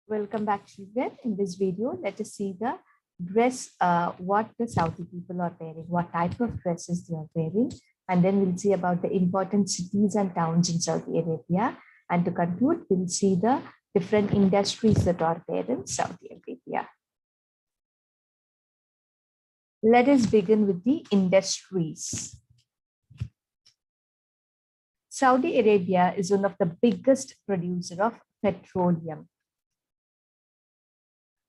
Welcome back, children. In this video, let us see the dress, what the Saudi people are wearing, what type of dresses they are wearing, and then we'll see about the important cities and towns in Saudi Arabia. And to conclude, we'll see the different industries that are there in Saudi Arabia. Let us begin with the industries. Saudi Arabia is one of the biggest producer of petroleum.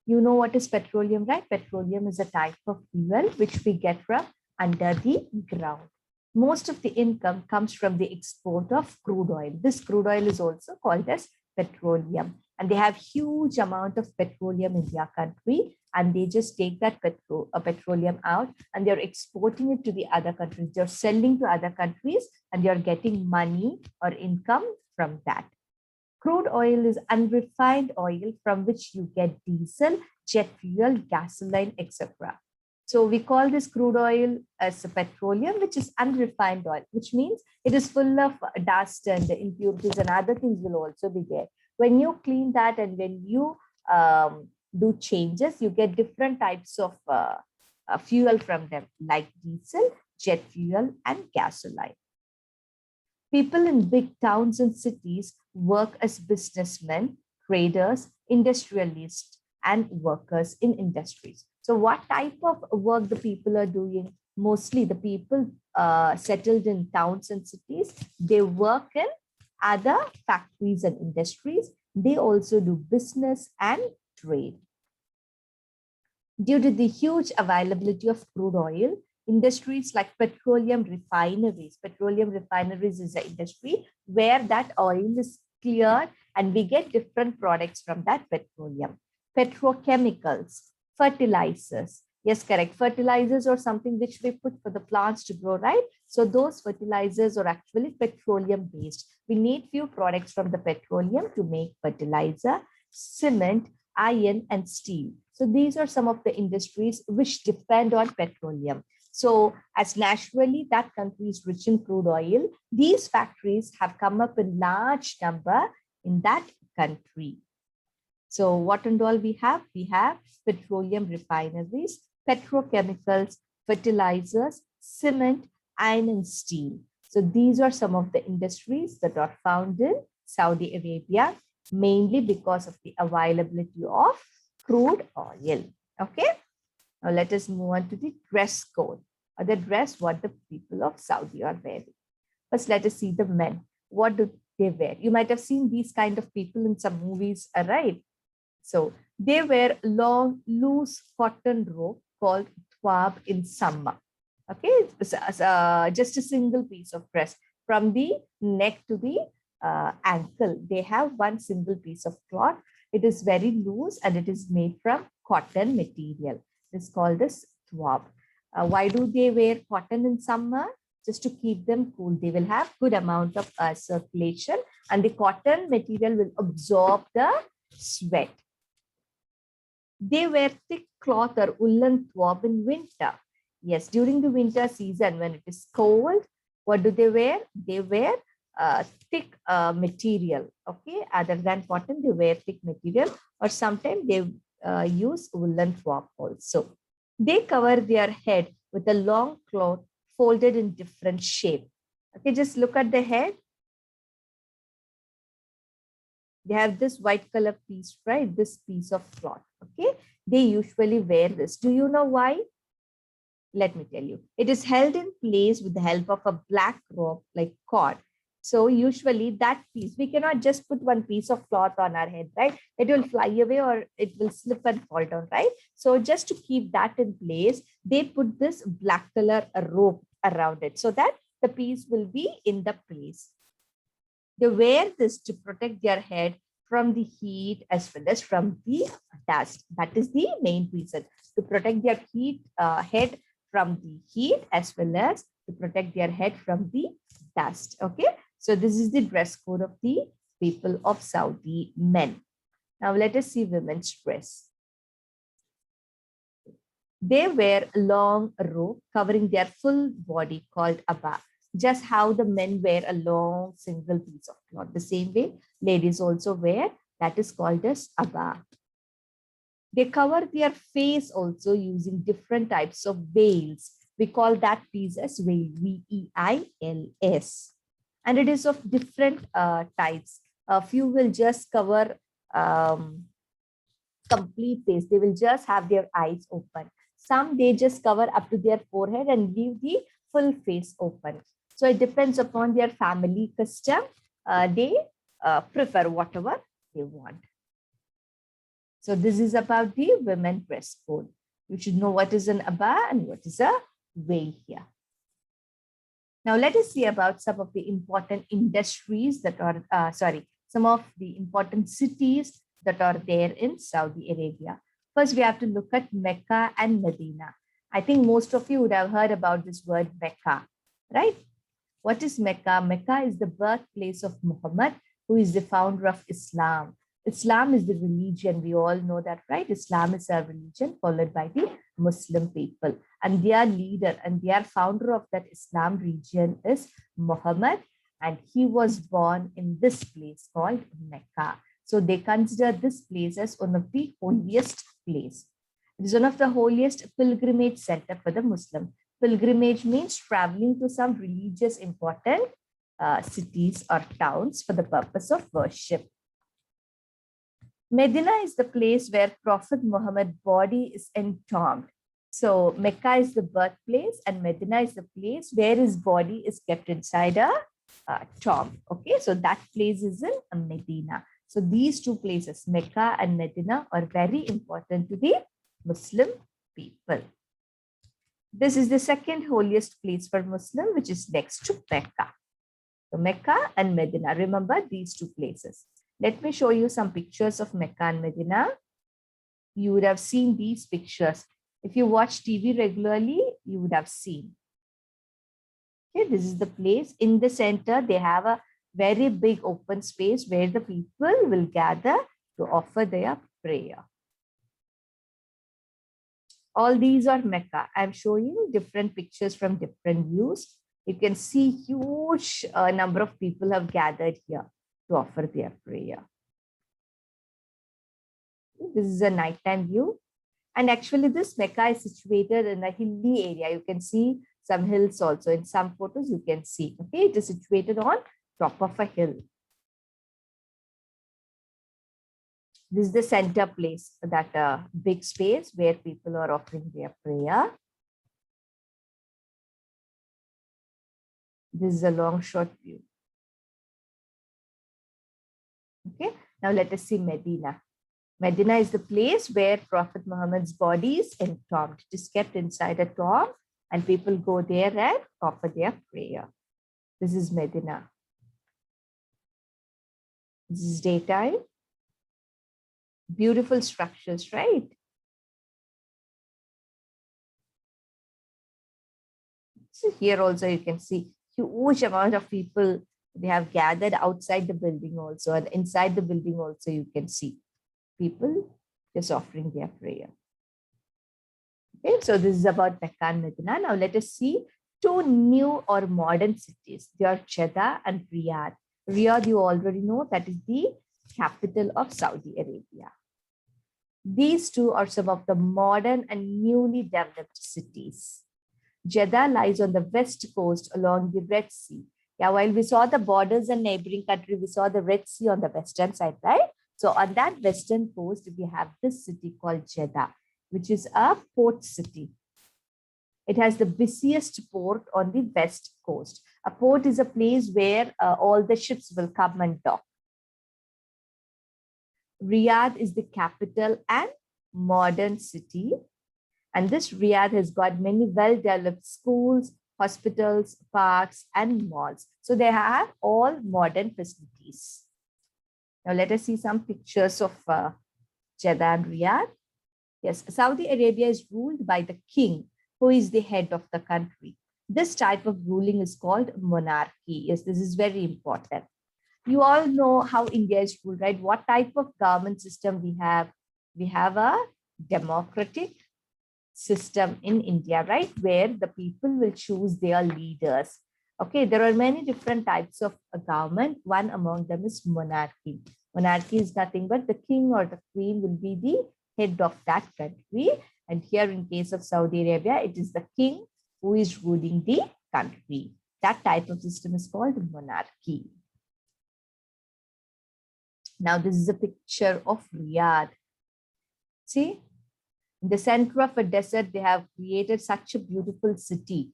You know what is petroleum, right? Petroleum is a type of fuel which we get from under the ground. Most of the income comes from the export of crude oil. This crude oil is also called as petroleum. And they have huge amount of petroleum in their country. And they just take that petroleum out and they're exporting it to the other countries. They're selling to other countries and they're getting money or income from that. Crude oil is unrefined oil from which you get diesel, jet fuel, gasoline, etc. So we call this crude oil as a petroleum, which is unrefined oil, which means it is full of dust and impurities and other things will also be there. When you clean that and when you do changes, you get different types of fuel from them, like diesel, jet fuel, and gasoline. People in big towns and cities work as businessmen, traders, industrialists, and workers in industries. So what type of work the people are doing? Mostly the people settled in towns and cities, they work in other factories and industries. They also do business and trade. Due to the huge availability of crude oil, industries like petroleum refineries is an industry where that oil is cleared and we get different products from that petroleum. Petrochemicals, fertilizers. Yes, correct. Fertilizers are something which we put for the plants to grow, right? So those fertilizers are actually petroleum based. We need few products from the petroleum to make fertilizer, cement, iron, and steel. So these are some of the industries which depend on petroleum. So as naturally that country is rich in crude oil, these factories have come up in large number in that country. So what and all we have? We have petroleum refineries, petrochemicals, fertilizers, cement, iron, and steel. So these are some of the industries that are found in Saudi Arabia, mainly because of the availability of crude oil. Okay. Now let us move on to the dress code, or the dress what the people of Saudi are wearing. First, let us see the men. What do they wear? You might have seen these kind of people in some movies, right? So they wear long, loose cotton robe called thwab in summer. Okay, just a single piece of dress from the neck to the ankle. They have one single piece of cloth. It is very loose and it is made from cotton material. It's called as thwab. Why do they wear cotton in summer? Just to keep them cool. They will have good amount of circulation and the cotton material will absorb the sweat. They wear thick cloth or woolen thwab in winter. Yes, during the winter season when it is cold, what do they wear? They wear thick material. Okay, other than cotton, they wear thick material, or sometimes they use woolen thwab also. They cover their head with a long cloth folded in different shape. Okay, just look at the head. They have this white color piece, right? This piece of cloth. Okay, they usually wear this. Do you know why? Let me tell you. It is held in place with the help of a black rope like cord. So usually that piece, we cannot just put one piece of cloth on our head, right? It will fly away or it will slip and fall down, right? So just to keep that in place, they put this black color rope around it so that the piece will be in the place. They wear this to protect their head from the heat as well as from the dust. That is the main reason, to protect their head from the heat as well as to protect their head from the dust. Okay. So this is the dress code of the people of Saudi men. Now let us see women's dress. They wear a long robe covering their full body called abba. Just how the men wear a long single piece of cloth. The same way, ladies also wear That is called as abba. They cover their face also using different types of veils. We call that piece as veil, V-E-I-L-S. And it is of different types. A few will just cover complete face. They will just have their eyes open. Some they just cover up to their forehead and leave the full face open. So it depends upon their family custom. They prefer whatever they want. So this is about the women dress code. You should know what is an abba and what is a veil here. Now let us see about some of the important industries that are, some of the important cities that are there in Saudi Arabia. First, we have to look at Mecca and Medina. I think most of you would have heard about this word Mecca, right? What is Mecca? Mecca is the birthplace of Muhammad, who is the founder of Islam. Islam is the religion. We all know that, right? Islam is a religion followed by the Muslim people. And their leader and their founder of that Islam region is Muhammad. And he was born in this place called Mecca. So they consider this place as one of the holiest place. It is one of the holiest pilgrimage center for the Muslim. Pilgrimage means traveling to some religious important cities or towns for the purpose of worship. Medina is the place where Prophet Muhammad's body is entombed. So Mecca is the birthplace and Medina is the place where his body is kept inside a tomb. Okay, so that place is in Medina. So these two places, Mecca and Medina, are very important to the Muslim people. This is the second holiest place for Muslim, which is next to Mecca. So Mecca and Medina, remember these two places. Let me show you some pictures of Mecca and Medina. You would have seen these pictures. If you watch TV regularly, you would have seen. Okay, this is the place. In the center, they have a very big open space where the people will gather to offer their prayer. All these are Mecca. I'm showing you different pictures from different views. You can see huge number of people have gathered here to offer their prayer. This is a nighttime view. And actually this Mecca is situated in a hilly area. You can see some hills also. In some photos you can see. Okay, it is situated on top of a hill. This is the center place, that big space where people are offering their prayer. This is a long shot view. Okay, now let us see Medina. Medina is the place where Prophet Muhammad's body is entombed. It is kept inside a tomb and people go there and offer their prayer. This is Medina. This is daytime. Beautiful structures, right? So here also you can see huge amount of people. They have gathered outside the building also, and inside the building also you can see people just offering their prayer. Okay, so this is about Mecca and Medina. Now let us see two new or modern cities. They are Jeddah and Riyadh. Riyadh, you already know, that is the capital of Saudi Arabia. These two are some of the modern and newly developed cities. Jeddah lies on the west coast along the Red Sea. Yeah, while we saw the borders and neighboring country, we saw the Red Sea on the western side, right? So on that western coast, we have this city called Jeddah, which is a port city. It has the busiest port on the west coast. A port is a place where all the ships will come and dock. Riyadh is the capital and modern city. And this Riyadh has got many well-developed schools, hospitals, parks, and malls. So they have all modern facilities. Now let us see some pictures of Jeddah and Riyadh. Yes, Saudi Arabia is ruled by the king, who is the head of the country. This type of ruling is called monarchy. Yes, this is very important. You all know how India is ruled, right? What type of government system we have? We have a democratic system in India, right? Where the people will choose their leaders. Okay, there are many different types of a government. One among them is monarchy. Monarchy is nothing but the king or the queen will be the head of that country. And here in case of Saudi Arabia, it is the king who is ruling the country. That type of system is called monarchy. Now, this is a picture of Riyadh. See, in the center of a desert, they have created such a beautiful city.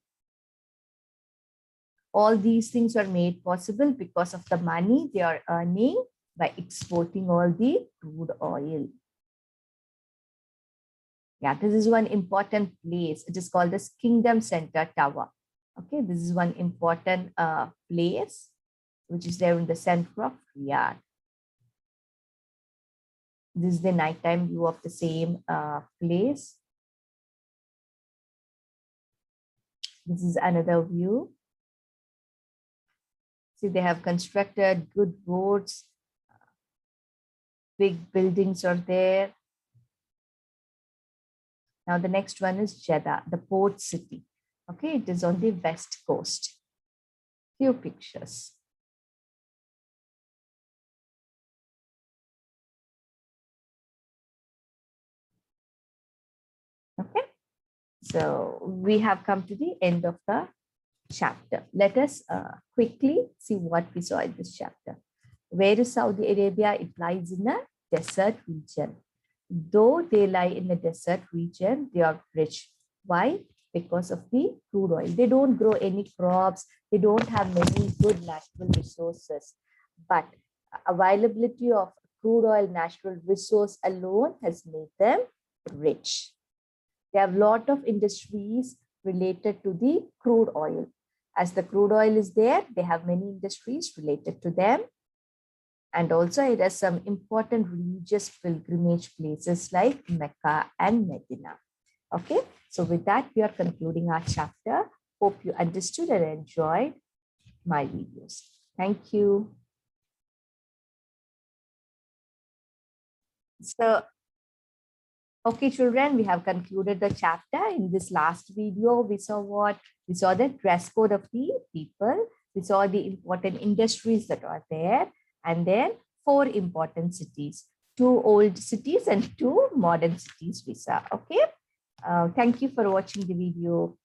All these things are made possible because of the money they are earning by exporting all the crude oil. Yeah, this is one important place. It is called the Kingdom Center Tower. Okay, this is one important place which is there in the center of Riyadh. This is the nighttime view of the same place. This is another view. See, they have constructed good roads. Big buildings are there. Now the next one is Jeddah, the port city. Okay, it is on the west coast. Few pictures. Okay, so we have come to the end of the chapter. Let us quickly see what we saw in this chapter. Where is Saudi Arabia? It lies in a desert region. Though they lie in a desert region, they are rich. Why? Because of the crude oil. They don't grow any crops. They don't have many good natural resources. But availability of crude oil natural resource alone has made them rich. They have a lot of industries related to the crude oil. As the crude oil is there, they have many industries related to them. And also it has some important religious pilgrimage places like Mecca and Medina. Okay, so with that, we are concluding our chapter. Hope you understood and enjoyed my videos. Thank you. So, okay, children, we have concluded the chapter. In this last video, we saw what? We saw the dress code of the people. We saw the important industries that are there. And then 4 important cities, 2 old cities and 2 modern cities we saw. Okay. Thank you for watching the video.